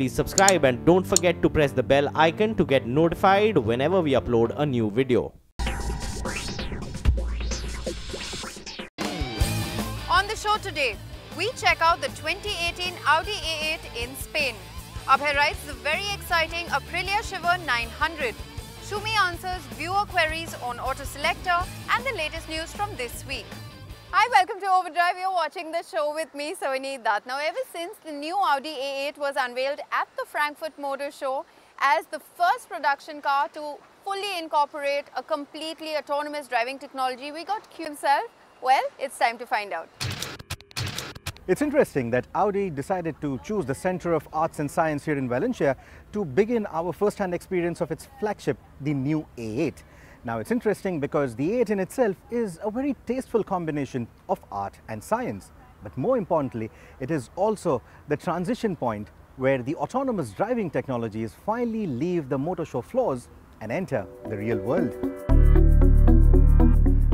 please subscribe and don't forget to press the bell icon to get notified whenever we upload a new video. On the show today, we check out the 2018 Audi A8 in Spain. Abhay writes the very exciting Aprilia Shiver 900. Shumi answers viewer queries on Auto Selector and the latest news from this week. Hi, welcome to Overdrive. You're watching the show with me, Savani Dutt. Now, ever since the new Audi A8 was unveiled at the Frankfurt Motor Show as the first production car to fully incorporate a completely autonomous driving technology, we got Q himself. Well, it's time to find out. It's interesting that Audi decided to choose the Center of Arts and Science here in Valencia to begin our first-hand experience of its flagship, the new A8. Now, it's interesting because the A8 in itself is a very tasteful combination of art and science. But more importantly, it is also the transition point where the autonomous driving technologies finally leave the motor show floors and enter the real world.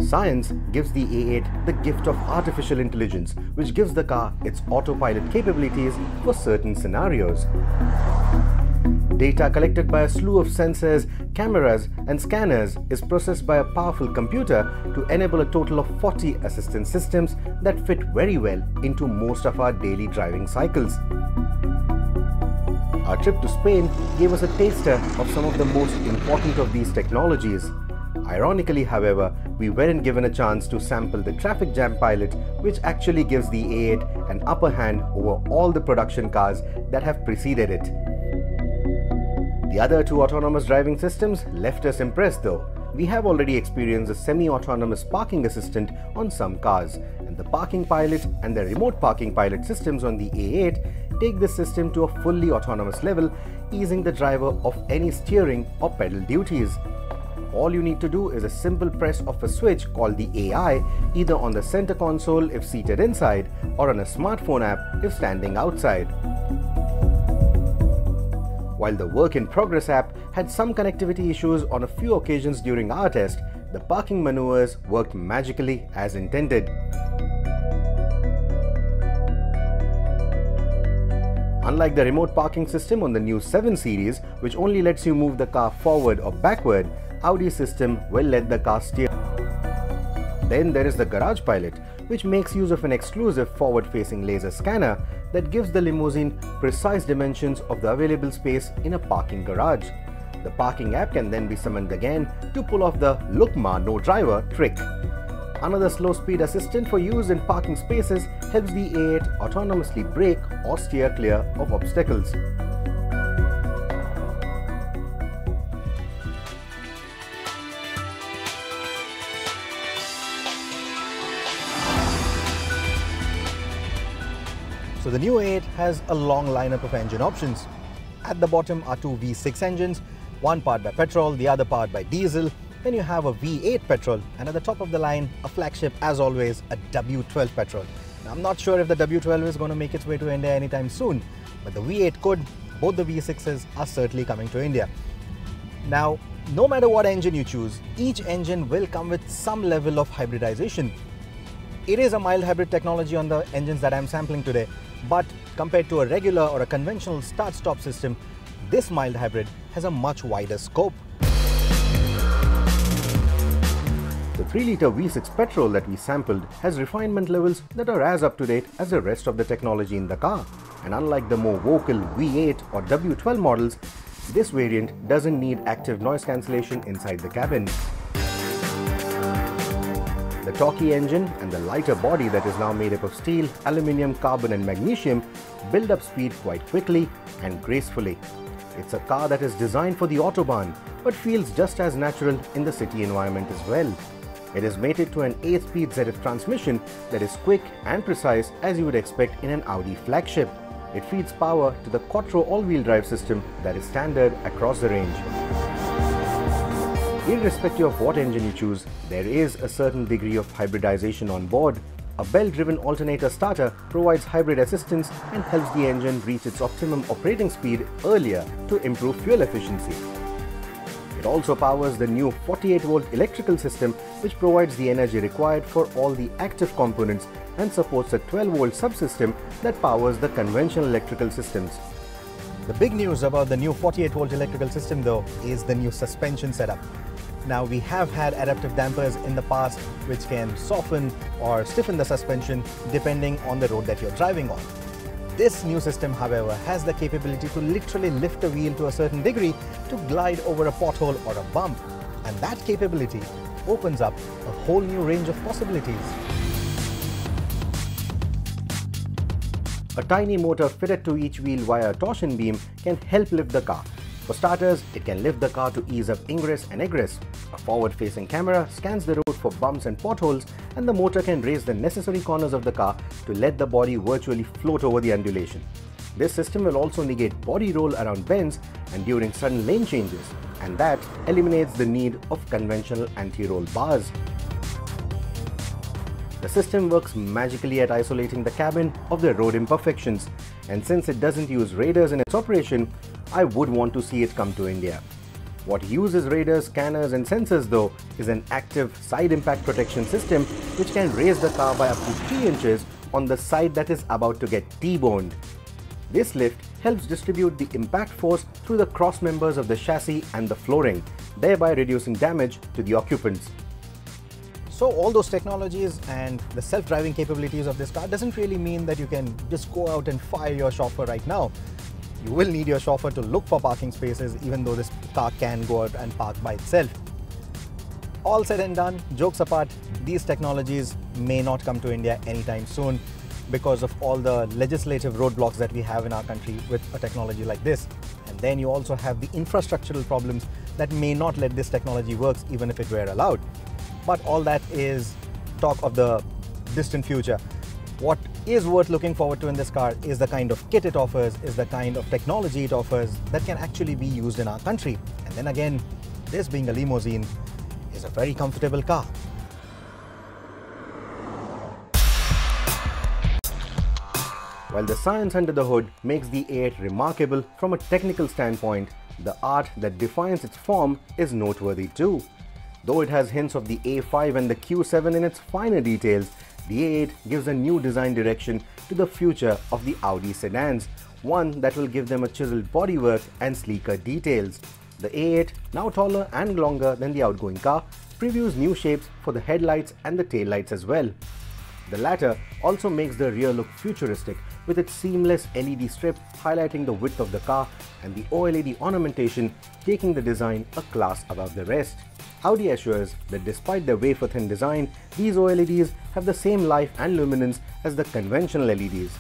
Science gives the A8 the gift of artificial intelligence, which gives the car its autopilot capabilities for certain scenarios. Data collected by a slew of sensors, cameras and scanners is processed by a powerful computer to enable a total of 40 assistance systems that fit very well into most of our daily driving cycles. Our trip to Spain gave us a taster of some of the most important of these technologies. Ironically, however, we weren't given a chance to sample the traffic jam pilot, which actually gives the A8 an upper hand over all the production cars that have preceded it. The other two autonomous driving systems left us impressed though. We have already experienced a semi-autonomous parking assistant on some cars, and the parking pilot and the remote parking pilot systems on the A8 take the system to a fully autonomous level, easing the driver of any steering or pedal duties. All you need to do is a simple press of a switch called the AI, either on the center console if seated inside or on a smartphone app if standing outside. While the Work in Progress app had some connectivity issues on a few occasions during our test, the parking maneuvers worked magically as intended. Unlike the remote parking system on the new 7 Series, which only lets you move the car forward or backward, Audi's system will let the car steer. Then there is the Garage Pilot, which makes use of an exclusive forward-facing laser scanner that gives the limousine precise dimensions of the available space in a parking garage. The parking app can then be summoned again to pull off the "Look Ma, no driver" trick. Another slow-speed assistant for use in parking spaces helps the A8 autonomously brake or steer clear of obstacles. So the new A8 has a long lineup of engine options. At the bottom are two V6 engines, one powered by petrol, the other powered by diesel. Then you have a V8 petrol, and at the top of the line, a flagship as always, a W12 petrol. Now, I'm not sure if the W12 is going to make its way to India anytime soon, but the V8 could. Both the V6s are certainly coming to India. Now, no matter what engine you choose, each engine will come with some level of hybridization. It is a mild hybrid technology on the engines that I'm sampling today, but compared to a regular or a conventional start-stop system, this mild hybrid has a much wider scope. The 3-litre V6 petrol that we sampled has refinement levels that are as up-to-date as the rest of the technology in the car. And unlike the more vocal V8 or W12 models, this variant doesn't need active noise cancellation inside the cabin. The torquey engine and the lighter body that is now made up of steel, aluminium, carbon and magnesium build up speed quite quickly and gracefully. It's a car that is designed for the autobahn but feels just as natural in the city environment as well. It is mated to an 8-speed ZF transmission that is quick and precise as you would expect in an Audi flagship. It feeds power to the Quattro all-wheel drive system that is standard across the range. Irrespective of what engine you choose, there is a certain degree of hybridization on board. A belt-driven alternator starter provides hybrid assistance and helps the engine reach its optimum operating speed earlier to improve fuel efficiency. It also powers the new 48-volt electrical system, which provides the energy required for all the active components and supports a 12-volt subsystem that powers the conventional electrical systems. The big news about the new 48-volt electrical system though is the new suspension setup. Now, we have had adaptive dampers in the past which can soften or stiffen the suspension depending on the road that you're driving on. This new system, however, has the capability to literally lift the wheel to a certain degree to glide over a pothole or a bump. And that capability opens up a whole new range of possibilities. A tiny motor fitted to each wheel via a torsion beam can help lift the car. For starters, it can lift the car to ease up ingress and egress. A forward-facing camera scans the road for bumps and potholes, and the motor can raise the necessary corners of the car to let the body virtually float over the undulation. This system will also negate body roll around bends and during sudden lane changes, and that eliminates the need of conventional anti-roll bars. The system works magically at isolating the cabin of the road imperfections, and since it doesn't use radars in its operation, I would want to see it come to India. What uses radars, scanners and sensors though is an active side impact protection system which can raise the car by up to 3 inches on the side that is about to get T-boned. This lift helps distribute the impact force through the cross members of the chassis and the flooring, thereby reducing damage to the occupants. So all those technologies and the self-driving capabilities of this car doesn't really mean that you can just go out and fire your chauffeur right now. You will need your chauffeur to look for parking spaces, even though this car can go out and park by itself. All said and done, jokes apart, these technologies may not come to India anytime soon because of all the legislative roadblocks that we have in our country with a technology like this. And then you also have the infrastructural problems that may not let this technology work even if it were allowed. But all that is talk of the distant future. What is worth looking forward to in this car is the kind of kit it offers, is the kind of technology it offers that can actually be used in our country. And then again, this being a limousine is a very comfortable car. While the science under the hood makes the A8 remarkable from a technical standpoint, the art that defines its form is noteworthy too. Though it has hints of the A5 and the Q7 in its finer details, the A8 gives a new design direction to the future of the Audi sedans, one that will give them a chiseled bodywork and sleeker details. The A8, now taller and longer than the outgoing car, previews new shapes for the headlights and the taillights as well. The latter also makes the rear look futuristic with its seamless LED strip highlighting the width of the car and the OLED ornamentation taking the design a class above the rest. Audi assures that despite their wafer-thin design, these OLEDs have the same life and luminance as the conventional LEDs.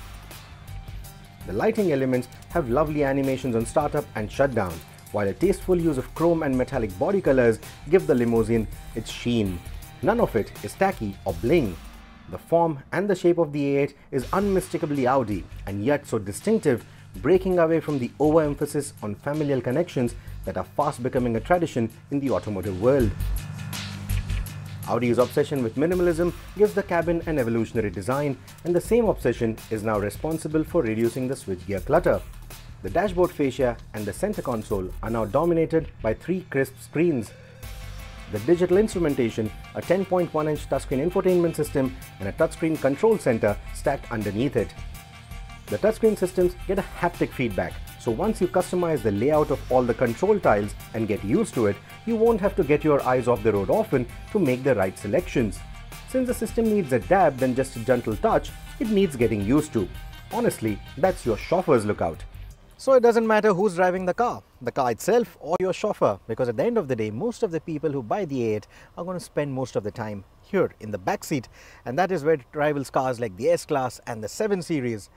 The lighting elements have lovely animations on startup and shutdown, while a tasteful use of chrome and metallic body colors give the limousine its sheen. None of it is tacky or bling. The form and the shape of the A8 is unmistakably Audi and yet so distinctive, breaking away from the overemphasis on familial connections that are fast becoming a tradition in the automotive world. Audi's obsession with minimalism gives the cabin an evolutionary design, and the same obsession is now responsible for reducing the switchgear clutter. The dashboard fascia and the center console are now dominated by 3 crisp screens. The digital instrumentation, a 10.1-inch touchscreen infotainment system and a touchscreen control center stacked underneath it. The touchscreen systems get a haptic feedback, so once you customize the layout of all the control tiles and get used to it, you won't have to get your eyes off the road often to make the right selections. Since the system needs a dab than just a gentle touch, it needs getting used to. Honestly, that's your chauffeur's lookout. So it doesn't matter who's driving the car itself or your chauffeur, because at the end of the day, most of the people who buy the A8 are going to spend most of the time here in the back seat, and that is where it rivals cars like the S-Class and the 7 Series.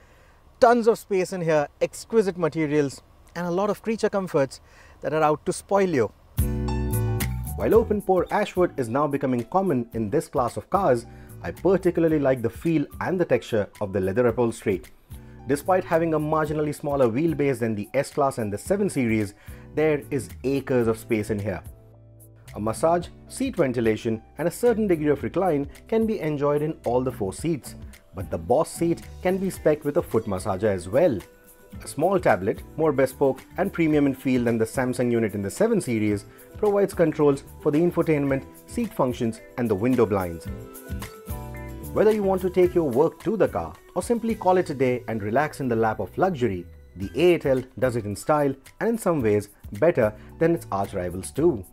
Tons of space in here, exquisite materials, and a lot of creature comforts that are out to spoil you. While open-pore ashwood is now becoming common in this class of cars, I particularly like the feel and the texture of the leather upholstery. Despite having a marginally smaller wheelbase than the S-Class and the 7 Series, there is acres of space in here. A massage, seat ventilation, and a certain degree of recline can be enjoyed in all the 4 seats, but the boss seat can be spec'd with a foot massager as well. A small tablet, more bespoke and premium in feel than the Samsung unit in the 7 Series, provides controls for the infotainment, seat functions, and the window blinds. Whether you want to take your work to the car or simply call it a day and relax in the lap of luxury, The A8L does it in style and in some ways better than its arch rivals too.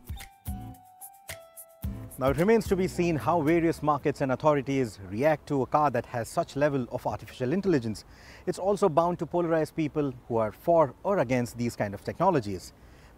Now it remains to be seen how various markets and authorities react to a car that has such level of artificial intelligence. It's also bound to polarize people who are for or against these kind of technologies.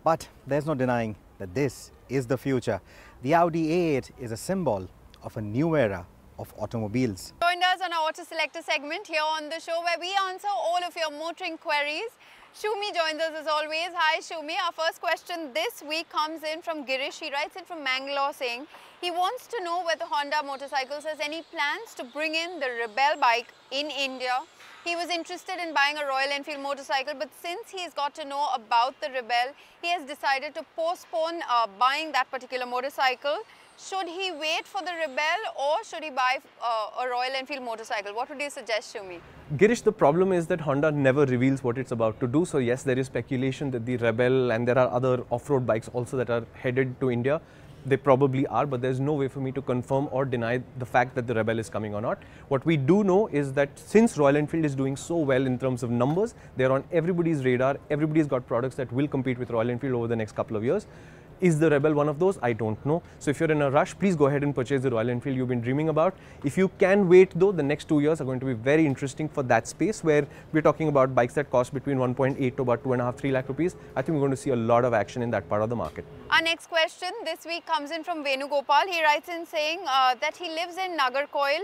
But there's no denying that this is the future. The Audi A8 is a symbol of a new era of automobiles. Joined us on our Auto Selector segment here on the show where we answer all of your motoring queries. Shumi joins us as always. Hi Shumi, our first question this week comes in from Girish. He writes in from Mangalore saying he wants to know whether Honda Motorcycles has any plans to bring in the Rebel bike in India. He was interested in buying a Royal Enfield motorcycle, but since he's got to know about the Rebel, he has decided to postpone buying that particular motorcycle. Should he wait for the Rebel or should he buy a Royal Enfield motorcycle? What would you suggest, Shumi? Girish, the problem is that Honda never reveals what it's about to do. So yes, there is speculation that the Rebel and there are other off-road bikes also that are headed to India. They probably are, but there's no way for me to confirm or deny the fact that the Rebel is coming or not. What we do know is that since Royal Enfield is doing so well in terms of numbers, they're on everybody's radar. Everybody's got products that will compete with Royal Enfield over the next couple of years. Is the Rebel one of those? I don't know. So if you're in a rush, please go ahead and purchase the Royal Enfield you've been dreaming about. If you can wait though, the next 2 years are going to be very interesting for that space where we're talking about bikes that cost between 1.8 to about 2.5–3 lakh rupees. I think we're going to see a lot of action in that part of the market. Our next question this week comes in from Venugopal. He writes in saying that he lives in Nagarcoil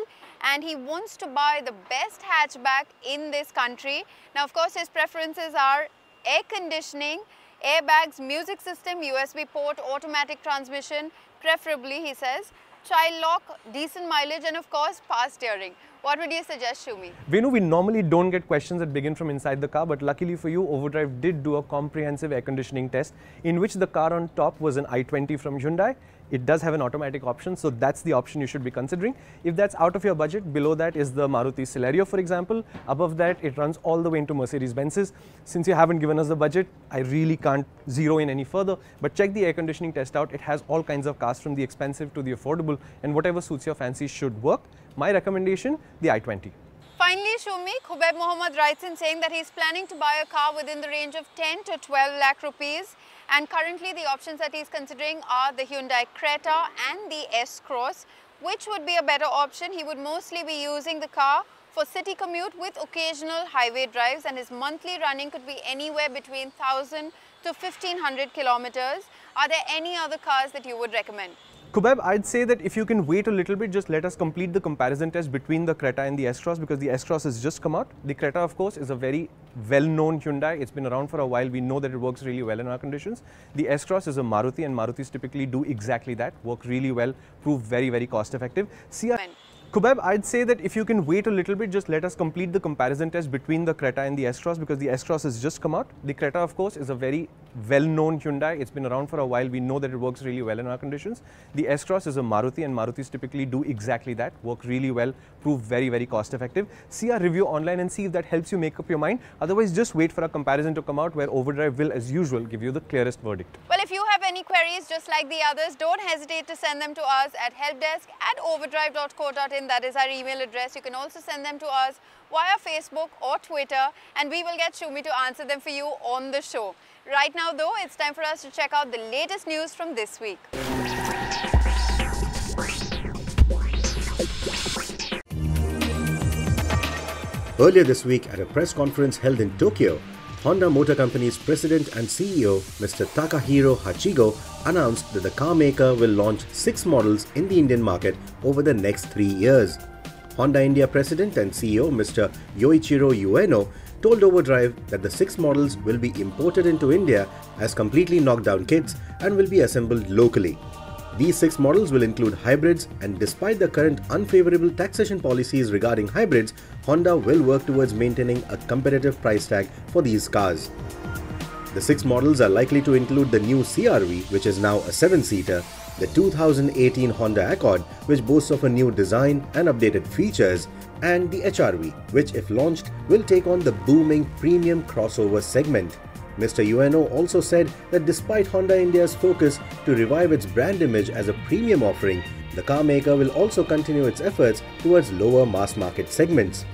and he wants to buy the best hatchback in this country. Now, of course, his preferences are air conditioning, airbags, music system, USB port, automatic transmission, preferably, he says, child lock, decent mileage and of course, power steering. What would you suggest, Shumi? Venu, we normally don't get questions that begin from inside the car, but luckily for you, Overdrive did do a comprehensive air conditioning test in which the car on top was an i20 from Hyundai. It does have an automatic option, so that's the option you should be considering. If that's out of your budget, below that is the Maruti Celerio, for example. Above that, it runs all the way into Mercedes-Benzes. Since you haven't given us the budget, I really can't zero in any further, but check the air conditioning test out. It has all kinds of cars from the expensive to the affordable, and whatever suits your fancy should work. My recommendation, the i20. Finally, Shumi, Khubeb Mohammed writes in saying that he's planning to buy a car within the range of 10 to 12 lakh rupees. And currently the options that he's considering are the Hyundai Creta and the S-Cross. Which would be a better option? He would mostly be using the car for city commute with occasional highway drives, and his monthly running could be anywhere between 1,000 to 1,500 kilometers. Are there any other cars that you would recommend? Khubeb, I'd say that if you can wait a little bit, just let us complete the comparison test between the Creta and the S-Cross, because the S-Cross has just come out. The Creta, of course, is a very well-known Hyundai. It's been around for a while. We know that it works really well in our conditions. The S-Cross is a Maruti, and Marutis typically do exactly that, work really well, prove very, very cost-effective. Khubeb, I'd say that if you can wait a little bit, just let us complete the comparison test between the Creta and the S-Cross, because the S-Cross has just come out. The Creta, of course, is a very well-known Hyundai. It's been around for a while. We know that it works really well in our conditions. The S-Cross is a Maruti, and Marutis typically do exactly that, work really well, prove very, very cost-effective. See our review online and see if that helps you make up your mind. Otherwise, just wait for a comparison to come out where Overdrive will, as usual, give you the clearest verdict. Well, if you have any queries just like the others, don't hesitate to send them to us at helpdesk@overdrive.co.in. That is our email address. You can also send them to us via Facebook or Twitter, and we will get Shumi to answer them for you on the show. Right now, though, it's time for us to check out the latest news from this week. Earlier this week at a press conference held in Tokyo, Honda Motor Company's president and CEO, Mr. Takahiro Hachigo, announced that the car maker will launch 6 models in the Indian market over the next 3 years. Honda India President and CEO Mr. Yoichiro Ueno told Overdrive that the 6 models will be imported into India as completely knocked-down kits and will be assembled locally. These 6 models will include hybrids, and despite the current unfavorable taxation policies regarding hybrids, Honda will work towards maintaining a competitive price tag for these cars. The 6 models are likely to include the new CR-V, which is now a 7-seater, the 2018 Honda Accord, which boasts of a new design and updated features, and the HR-V, which if launched will take on the booming premium crossover segment. Mr. Ueno also said that despite Honda India's focus to revive its brand image as a premium offering, the car maker will also continue its efforts towards lower mass market segments.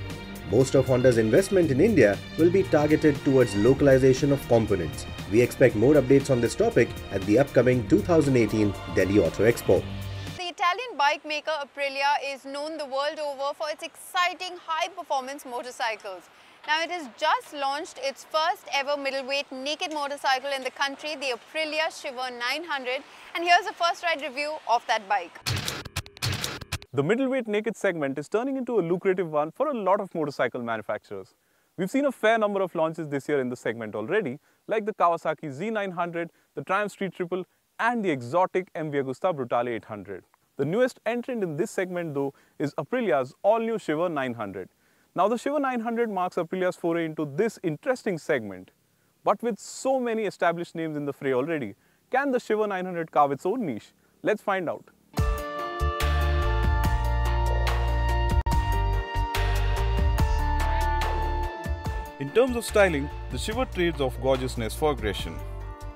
Most of Honda's investment in India will be targeted towards localization of components. We expect more updates on this topic at the upcoming 2018 Delhi Auto Expo. The Italian bike maker Aprilia is known the world over for its exciting high-performance motorcycles. Now, it has just launched its first ever middleweight naked motorcycle in the country, the Aprilia Shiver 900, and here's a first ride review of that bike. The middleweight naked segment is turning into a lucrative one for a lot of motorcycle manufacturers. We've seen a fair number of launches this year in the segment already, like the Kawasaki Z900, the Triumph Street Triple, and the exotic MV Agusta Brutale 800. The newest entrant in this segment, though, is Aprilia's all-new Shiver 900. Now, the Shiver 900 marks Aprilia's foray into this interesting segment. But with so many established names in the fray already, can the Shiver 900 carve its own niche? Let's find out. In terms of styling, the Shiver trades off gorgeousness for aggression.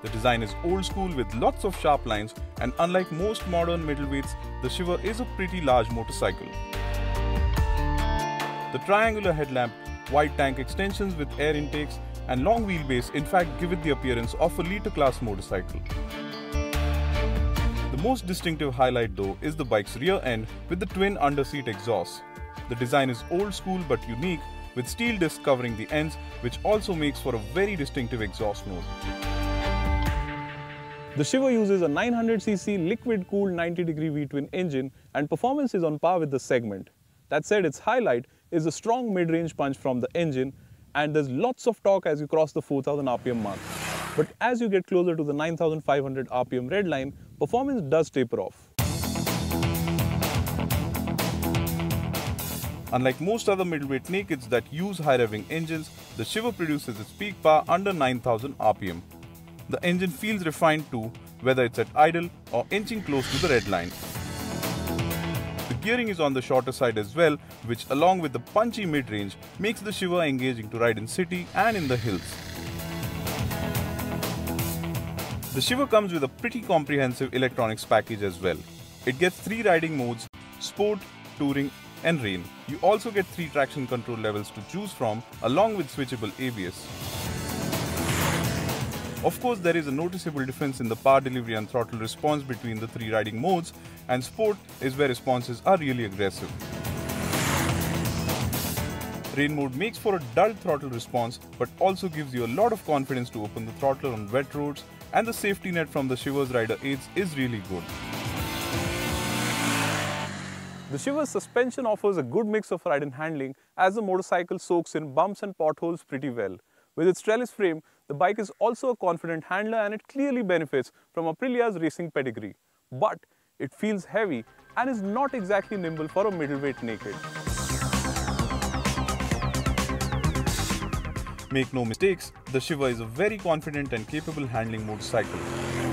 The design is old school with lots of sharp lines, and unlike most modern middleweights, the Shiver is a pretty large motorcycle. The triangular headlamp, wide tank extensions with air intakes, and long wheelbase in fact give it the appearance of a liter class motorcycle. The most distinctive highlight though is the bike's rear end with the twin underseat exhausts. The design is old school but unique, with steel discs covering the ends, which also makes for a very distinctive exhaust note. The Shiver uses a 900cc liquid-cooled 90-degree V-twin engine, and performance is on par with the segment. That said, its highlight is a strong mid-range punch from the engine, and there's lots of torque as you cross the 4000 RPM mark. But as you get closer to the 9500 RPM red line, performance does taper off. Unlike most other middleweight nakeds that use high-revving engines, the Shiver produces its peak power under 9000 RPM. The engine feels refined too, whether it's at idle or inching close to the red line. The gearing is on the shorter side as well, which along with the punchy mid-range makes the Shiver engaging to ride in city and in the hills. The Shiver comes with a pretty comprehensive electronics package as well. It gets 3 riding modes: Sport, Touring and Rain. You also get 3 traction control levels to choose from, along with switchable ABS. Of course, there is a noticeable difference in the power delivery and throttle response between the 3 riding modes, and Sport is where responses are really aggressive. Rain mode makes for a dull throttle response, but also gives you a lot of confidence to open the throttle on wet roads, and the safety net from the Shiver's rider aids is really good. The Shiver's suspension offers a good mix of ride and handling, as the motorcycle soaks in bumps and potholes pretty well. With its trellis frame, the bike is also a confident handler, and it clearly benefits from Aprilia's racing pedigree. But it feels heavy and is not exactly nimble for a middleweight naked. Make no mistakes, the Shiver is a very confident and capable handling motorcycle.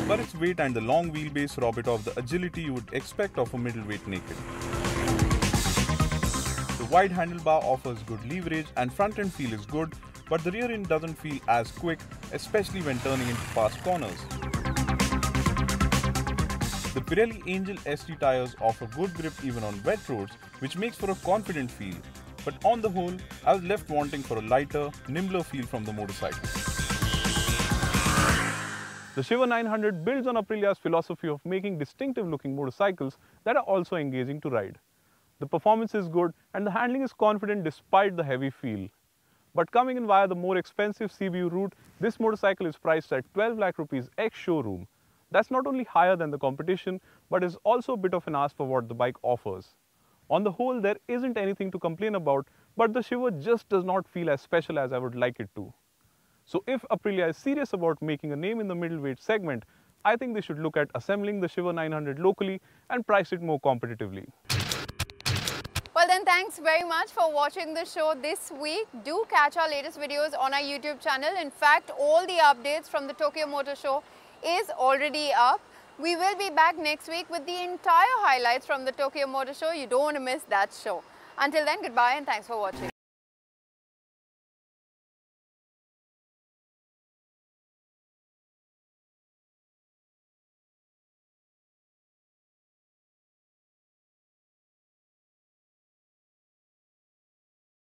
But its weight and the long wheelbase rob it of the agility you would expect of a middleweight naked. The wide handlebar offers good leverage and front end feel is good, but the rear end doesn't feel as quick, especially when turning into fast corners. The Pirelli Angel ST tires offer good grip even on wet roads, which makes for a confident feel. But on the whole, I was left wanting for a lighter, nimbler feel from the motorcycle. The Shiver 900 builds on Aprilia's philosophy of making distinctive looking motorcycles that are also engaging to ride. The performance is good and the handling is confident despite the heavy feel. But coming in via the more expensive CBU route, this motorcycle is priced at 12 lakh rupees ex-showroom. That's not only higher than the competition, but is also a bit of an ask for what the bike offers. On the whole, there isn't anything to complain about, but the Shiver just does not feel as special as I would like it to. So if Aprilia is serious about making a name in the middleweight segment, I think they should look at assembling the Shiver 900 locally and price it more competitively. Well then, thanks very much for watching the show this week. Do catch our latest videos on our YouTube channel. In fact, all the updates from the Tokyo Motor Show is already up. We will be back next week with the entire highlights from the Tokyo Motor Show. You don't want to miss that show. Until then, goodbye and thanks for watching.